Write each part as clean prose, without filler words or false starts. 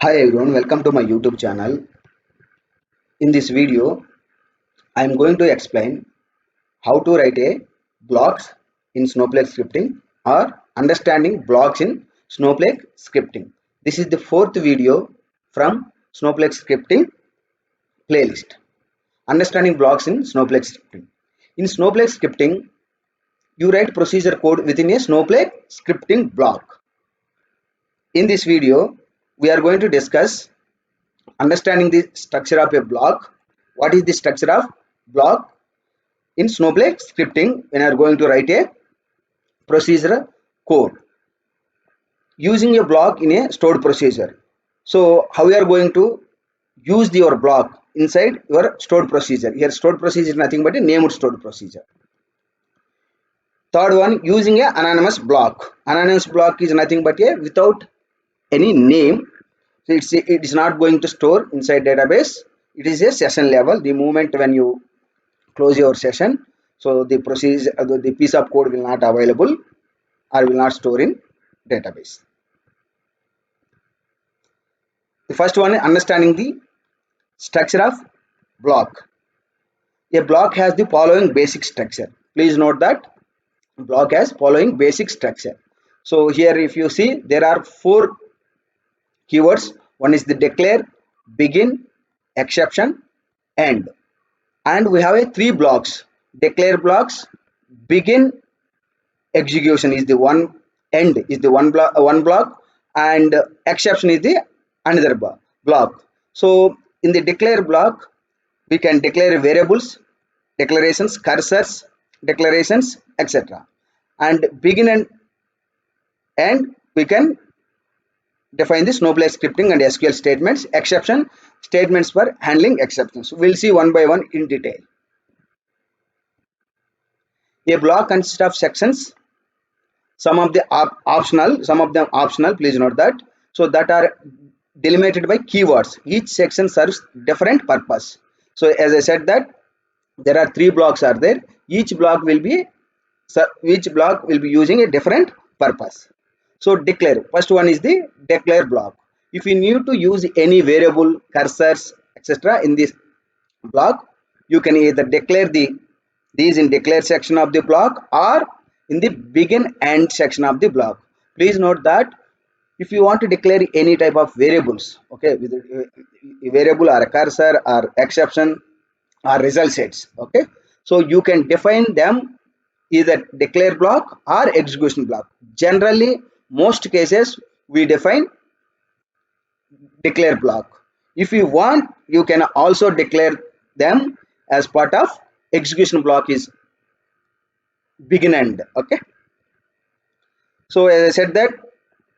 Hi everyone, welcome to my YouTube channel. In this video, I am going to explain how to write a blocks in Snowflake scripting or understanding blocks in Snowflake scripting. This is the fourth video from Snowflake scripting playlist. Understanding blocks in Snowflake scripting. In Snowflake scripting, you write procedure code within a Snowflake scripting block. In this video, we are going to discuss understanding the structure of a block. What is the structure of block in Snowflake scripting when you are going to write a procedure code using a block in a stored procedure. So how you are going to use your block inside your stored procedure. Here stored procedure is nothing but a named stored procedure. Third one, using a anonymous block. Anonymous block is nothing but a without any name. So it is not going to store inside database. It is a session level. The moment when you close your session, so the procedure, the piece of code will not available or will not store in database. The first one, understanding the structure of block. A block has the following basic structure. Please note that block has following basic structure. So here if you see, there are four keywords. One is the declare, begin, exception, end. And we have a three blocks. Declare blocks, begin execution is the one, end is the one block, and exception is the another block. So in the declare block, we can declare variables, declarations, cursors, declarations, etc. And begin and end, we can define the Snowflake scripting and SQL statements. Exception statements for handling exceptions. We'll see one by one in detail. A block consists of sections. Some of them optional, please note that. So that are delimited by keywords. Each section serves different purpose. So as I said that there are three blocks are there. Each block will be using a different purpose. So declare, first one is the declare block. If you need to use any variable, cursors, etc. in this block, you can either declare these in declare section of the block or in the begin end section of the block. Please note that if you want to declare any type of variables, okay, with a variable or a cursor or exception or result sets, okay, so you can define them either declare block or execution block. Generally most cases we define declare block. If you want, you can also declare them as part of execution block is begin end. Okay, so as I said that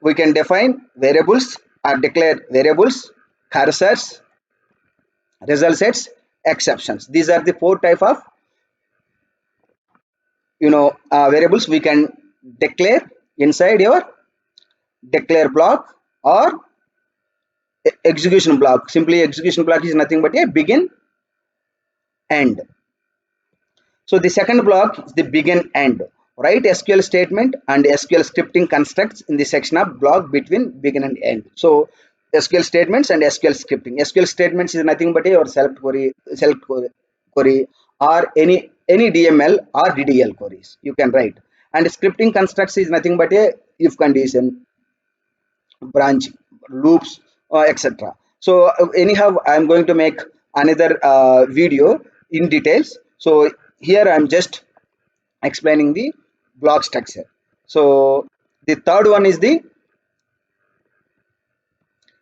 we can define variables or declare variables, cursors, result sets, exceptions. These are the four type of variables we can declare inside your declare block or execution block. Simply execution block is nothing but a begin end. So the second block is the begin end. Write SQL statement and SQL scripting constructs in the section of block between begin and end. So SQL statements and SQL scripting. SQL statements is nothing but your select query or any DML or DDL queries you can write. And scripting constructs is nothing but a if condition, branch, loops, etc. So anyhow, I am going to make another video in details. So here I am just explaining the block structure. So the third one is the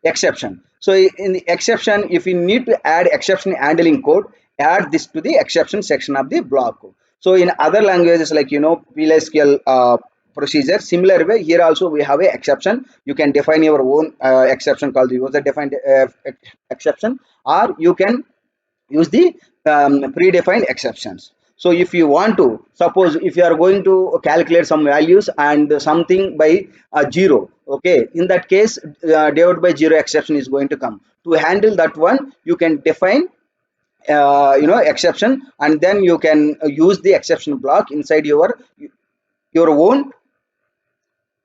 exception. So in the exception, if you need to add exception handling code, add this to the exception section of the block. So in other languages like PLSQL procedure, similar way here also we have a exception. You can define your own exception called the user defined exception, or you can use the predefined exceptions. So if you want to, suppose if you are going to calculate some values and something by 0, okay, in that case divided by 0 exception is going to come. To handle that one, you can define exception, and then you can use the exception block inside your own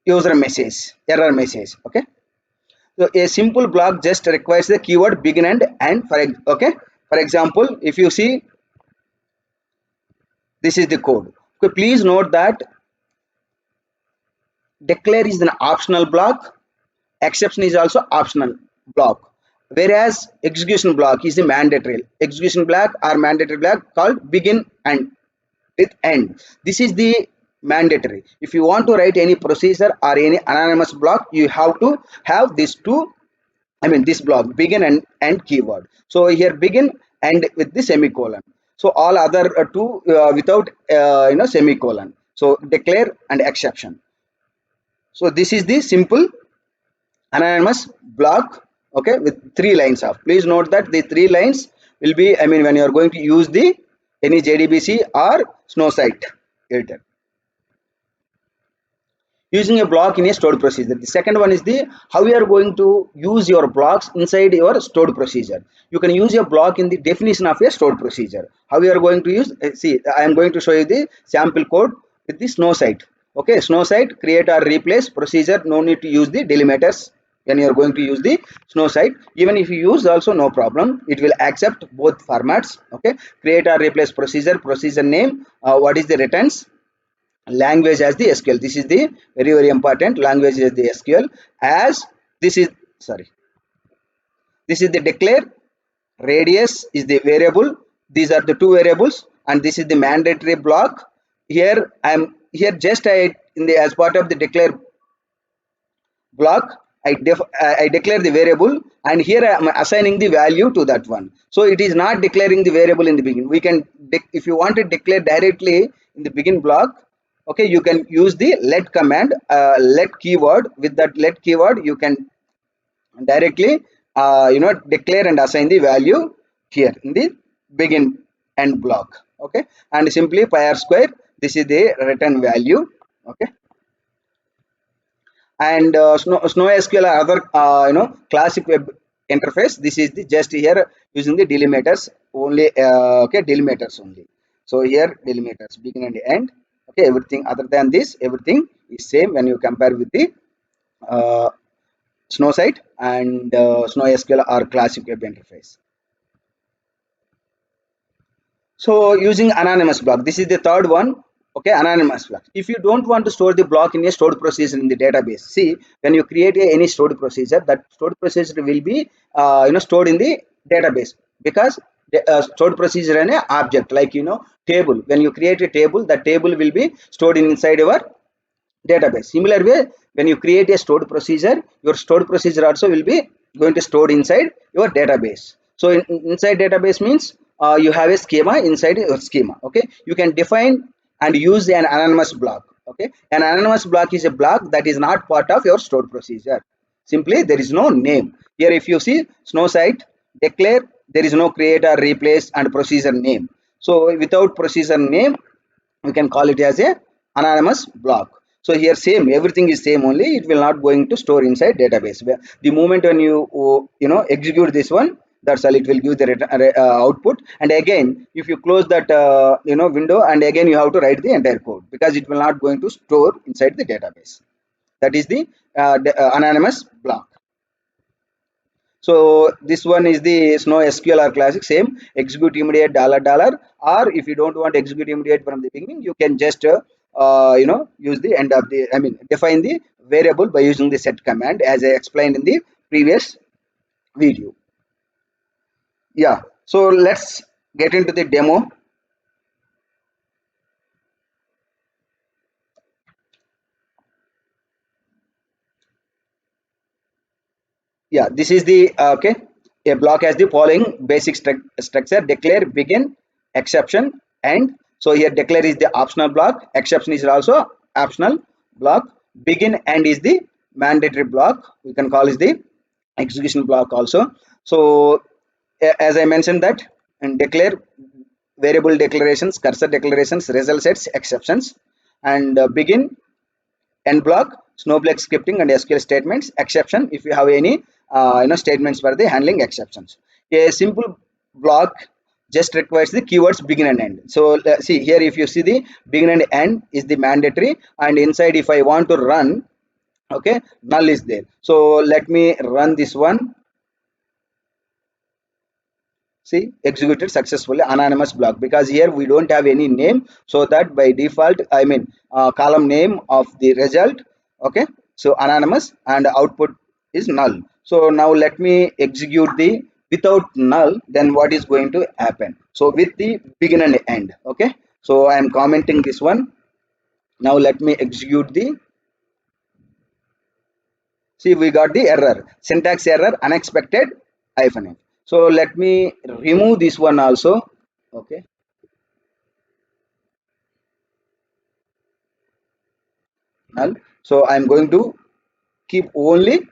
user message, error message. Okay, So a simple block just requires the keyword begin and end. Okay, for example, if you see, this is the code. Okay, please note that declare is an optional block, exception is also optional block, whereas execution block is the mandatory. Execution block or mandatory block called begin and with end. This is the mandatory. If you want to write any procedure or any anonymous block, you have to have these two, I mean this block begin and end keyword. So here begin and with the semicolon. So all other two without semicolon. So declare and exception. So this is the simple anonymous block, okay, with 3 lines of. Please note that the 3 lines will be, I mean, when you are going to use the any JDBC or Snowsite editor, using a block in a stored procedure. The second one is the how you are going to use your blocks inside your stored procedure. You can use a block in the definition of a stored procedure. How you are going to use, see, I am going to show you the sample code with the Snowsite. Okay, Snowsite create or replace procedure, no need to use the delimiters when you are going to use the Snowsite. Even if you use also, no problem, it will accept both formats. Okay, create or replace procedure, procedure name, what is the returns, language as the SQL. This is the very important, language as the SQL. As this is, sorry, this is the declare, radius is the variable. These are the two variables, and this is the mandatory block. Here I am, here just I in the as part of the declare block, I declare the variable, and here I am assigning the value to that one. So it is not declaring the variable in the begin. We can, if you want to declare directly in the begin block, okay, you can use the let command, let keyword. With that let keyword, you can directly declare and assign the value here in the begin end block. Okay, and simply pi r square, this is the return value. Okay, and Snow SQL or other classic web interface. This is the just here using the delimiters only. Okay, delimiters only. So here delimiters begin and end. Okay, everything other than this, everything is same when you compare with the uh, Snowsite and Snow SQL or classic web interface. So using anonymous block, this is the third one. Okay, anonymous block. If you don't want to store the block in a stored procedure in the database, see, when you create any stored procedure, that stored procedure will be stored in the database, because the stored procedure and a object like table. When you create a table, that table will be stored inside your database. Similar way, when you create a stored procedure, your stored procedure also will be going to stored inside your database. So inside database means you have a schema inside your schema. Okay, you can define and use an anonymous block. Okay, an anonymous block is a block that is not part of your stored procedure. Simply there is no name here. If you see Snowsite declare, there is no create or replace and procedure name. So without procedure name, we can call it as a anonymous block. So here same, everything is same, only it will not going to store inside database. The moment when you execute this one, that's all, it will give the output. And again, if you close that window, and again you have to write the entire code, because it will not going to store inside the database. That is the anonymous block. So this one is the Snow SQL or classic, same, execute immediate $, or if you don't want to execute immediate from the beginning, you can just use the end of the, I mean, define the variable by using the set command, as I explained in the previous video. Yeah, so let's get into the demo. Yeah, this is the okay, a block has the following basic structure: declare, begin, exception, end. So here declare is the optional block, exception is also optional block, begin and is the mandatory block, we can call is the execution block also. So as I mentioned that, and declare, variable declarations, cursor declarations, result sets, exceptions, and begin, end block, Snowflake scripting and SQL statements, exception if you have any statements for the handling exceptions. A simple block just requires the keywords begin and end. So see here, if you see the begin and end is the mandatory, and inside if I want to run Okay, null is there. So let me run this one. See, executed successfully anonymous block, because here we don't have any name, so that by default, I mean, column name of the result. Okay, so anonymous, and output is null. So now let me execute the without null, then what is going to happen? So with the begin and end. Okay, so I am commenting this one. Now let me execute the. See, we got the error, syntax error, unexpected hyphen n. So let me remove this one also. Okay, null. So I'm going to keep only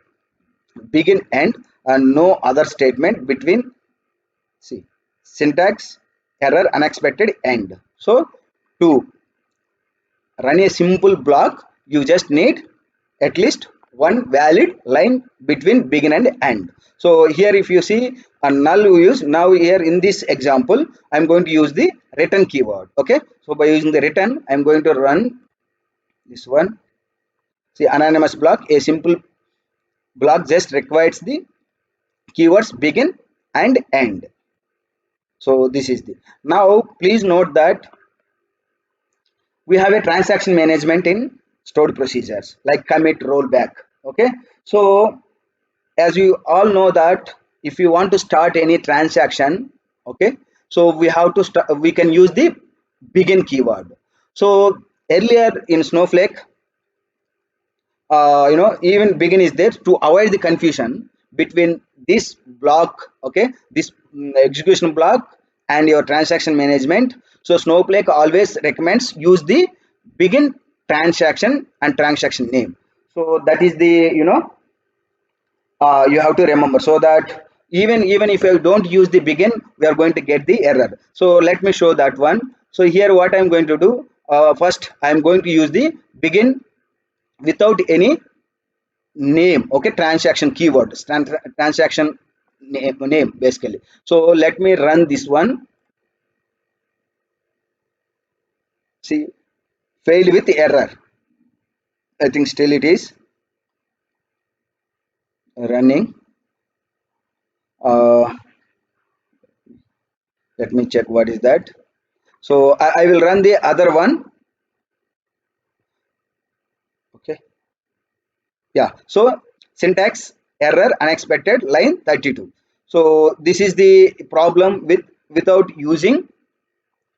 begin end and no other statement between. See, syntax error, unexpected end. So to run a simple block, you just need at least one valid line between begin and end. So here if you see a null we use. Now here in this example I'm going to use the return keyword. Okay, so by using the return I'm going to run this one. See, anonymous block, a simple block just requires the keywords begin and end. So this is the. Now please note that we have a transaction management in stored procedures like commit, rollback. Okay, so as you all know that if you want to start any transaction, okay, so we have to start, we can use the begin keyword. So earlier in Snowflake, even begin is there to avoid the confusion between this block. Okay, this execution block and your transaction management. So Snowflake always recommends use the begin transaction and transaction name. So that is the, you have to remember, so that even if you don't use the begin, we are going to get the error. So let me show that one. So here what I'm going to do, first I'm going to use the begin without any name. Okay, transaction keyword, transaction name basically. So let me run this one. See, failed with error. I think still it is running. uh, Let me check what is that. So I will run the other one. Okay, yeah, so syntax error, unexpected, line 32. So this is the problem with without using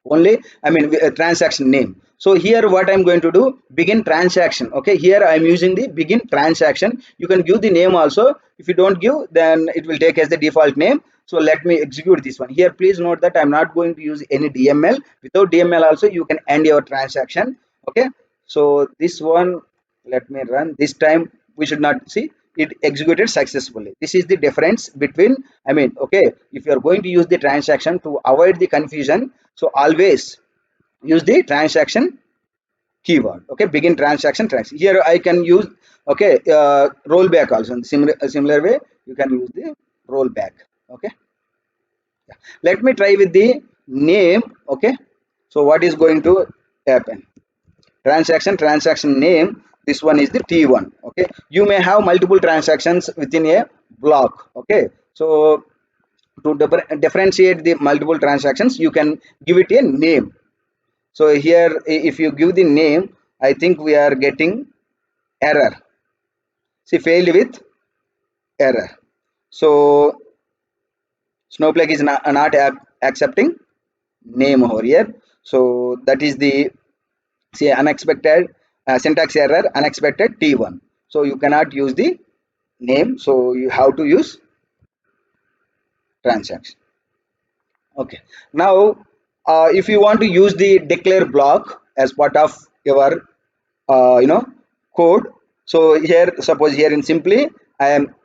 only, I mean, transaction name. So here what I'm going to do, begin transaction. Okay, here I'm using the begin transaction. You can give the name also. If you don't give, then it will take as the default name. So let me execute this one. Here please note that I'm not going to use any DML. Without DML also you can end your transaction. Okay, so this one, let me run. This time we should not see it executed successfully. This is the difference between, I mean, okay, if you are going to use the transaction to avoid the confusion, so always use the transaction keyword. Okay, begin transaction transaction. Here I can use, okay, rollback also in similar way you can use the rollback. Okay, let me try with the name. Okay, so what is going to happen? Transaction name, this one is the T1. Okay, you may have multiple transactions within a block. Okay, so to differentiate the multiple transactions, you can give it a name. So here if you give the name, I think we are getting error. See, failed with error. So Snowflake is not accepting name over here. So that is the, see, unexpected, syntax error, unexpected T1. So you cannot use the name, so you have to use transaction. Okay, now if you want to use the declare block as part of your code. So here, suppose here in simply I am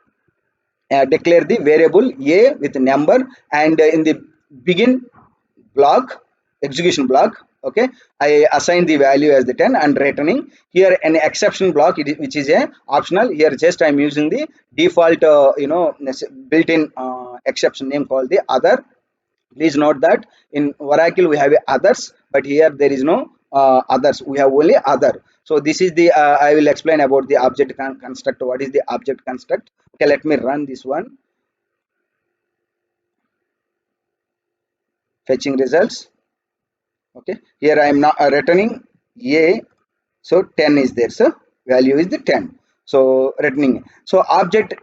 declare the variable a with number, and in the begin block, execution block. Okay, I assign the value as the 10 and returning here an exception block, which is a optional. Here just I'm using the default built-in exception name called the other. Please note that in Oracle we have others, but here there is no others, we have only other. So this is the I will explain about the object construct. What is the object construct? Okay, let me run this one. Fetching results. Okay, here I am now returning a, so 10 is there, so value is the 10, so returning. So object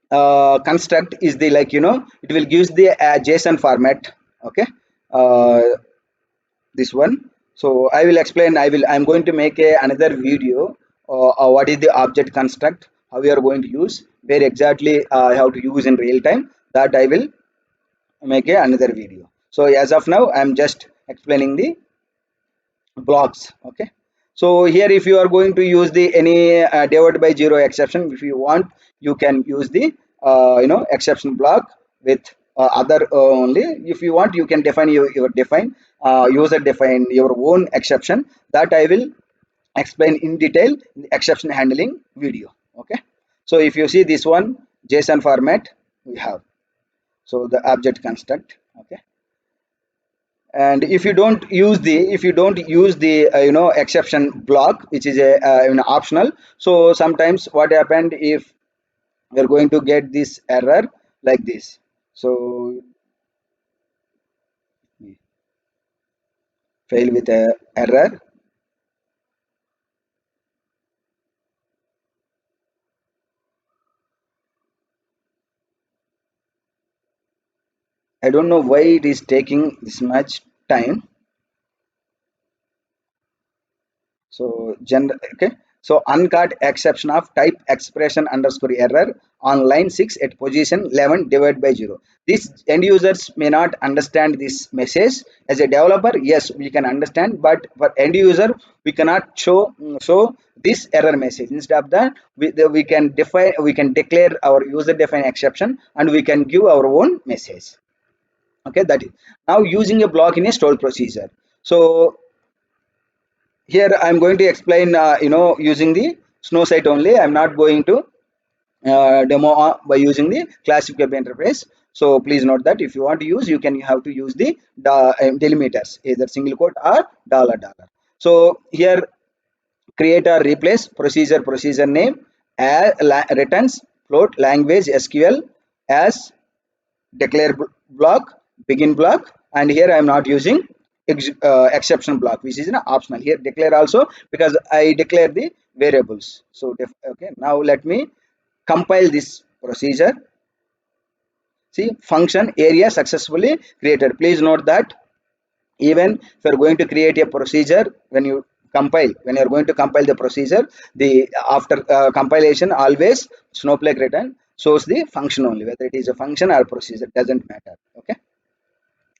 construct is the, like, it will gives the JSON format. Okay, uh, this one. So I will explain, I'm going to make another video, what is the object construct, how we are going to use, where exactly how to use in real time, that I will make another video. So as of now I'm just explaining the blocks. Okay, so here if you are going to use the any divide by zero exception, if you want, you can use the exception block with other only. If you want, you can define your define user define your own exception, that I will explain in detail in the exception handling video. Okay, so if you see this one, JSON format we have, so the object construct. Okay, and if you don't use the exception block, which is a optional, so sometimes what happened, if we're going to get this error like this, so fail with a error. I don't know why it is taking this much time. So okay, so uncaught exception of type expression underscore error on line 6 at position 11 divided by 0. These end users may not understand this message. As a developer, yes, we can understand, but for end user we cannot show this error message. Instead of that, we can define, we can declare our user define exception, and we can give our own message. Okay, that is now using a block in a stored procedure. So here I'm going to explain using the snow site only. I'm not going to demo by using the classic web interface. So please note that if you want to use, you can have to use the delimiters, either single quote or dollar dollar. So here create or replace procedure name as returns float language SQL as declare block, begin block, and here I am not using exception block, which is an optional. Here declare also, because I declare the variables. So okay, now let me compile this procedure. See, function area successfully created. Please note that even if you are going to create a procedure, when you are going to compile the procedure, the after compilation, always Snowflake return shows the function only, whether it is a function or procedure, doesn't matter. Okay,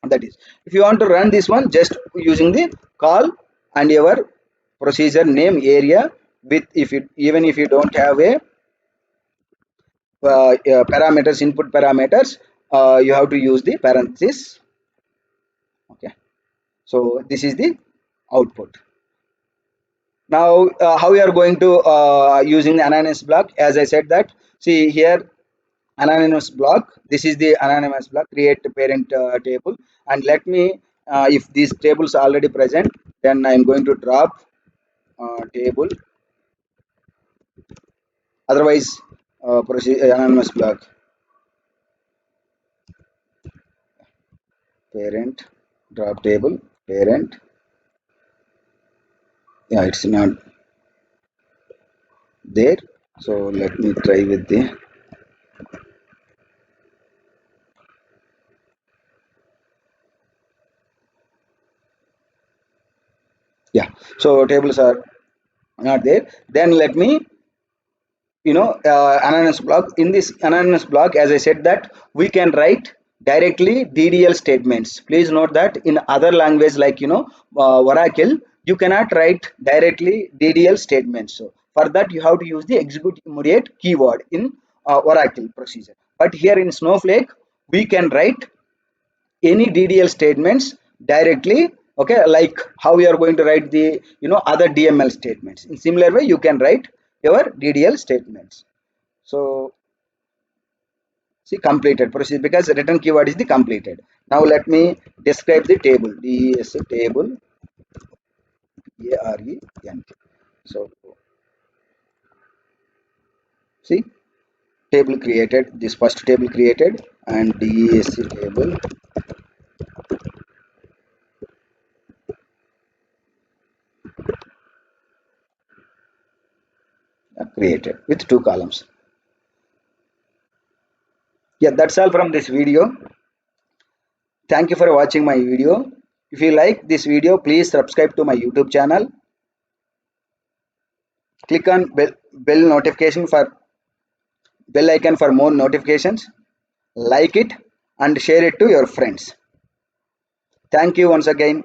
that is, if you want to run this one, just using the call and your procedure name area with, if you, even if you don't have a parameters, input parameters, you have to use the parenthesis. Okay, so this is the output. Now how we are going to using the anonymous block, as I said that, see here, anonymous block, this is the anonymous block, create parent table, and let me if these tables are already present, then I am going to drop table, otherwise anonymous block parent drop table parent. Yeah, it's not there, so let me try with the, yeah, so tables are not there. Then let me anonymous block. In this anonymous block, as I said that we can write directly DDL statements. Please note that in other language, like Oracle, you cannot write directly DDL statements. So for that you have to use the execute immediate keyword in Oracle procedure. But here in Snowflake, we can write any DDL statements directly. Okay, like how we are going to write the other DML statements. In similar way, you can write your DDL statements. So see, completed procedure, because return keyword is the completed. Now let me describe the table. This table, ARENT. So see, table created, this first table created, and DESC table created with 2 columns. Yeah, that's all from this video. Thank you for watching my video. If you like this video, please subscribe to my YouTube channel. Click on bell icon for more notifications. Like it and share it to your friends. Thank you once again.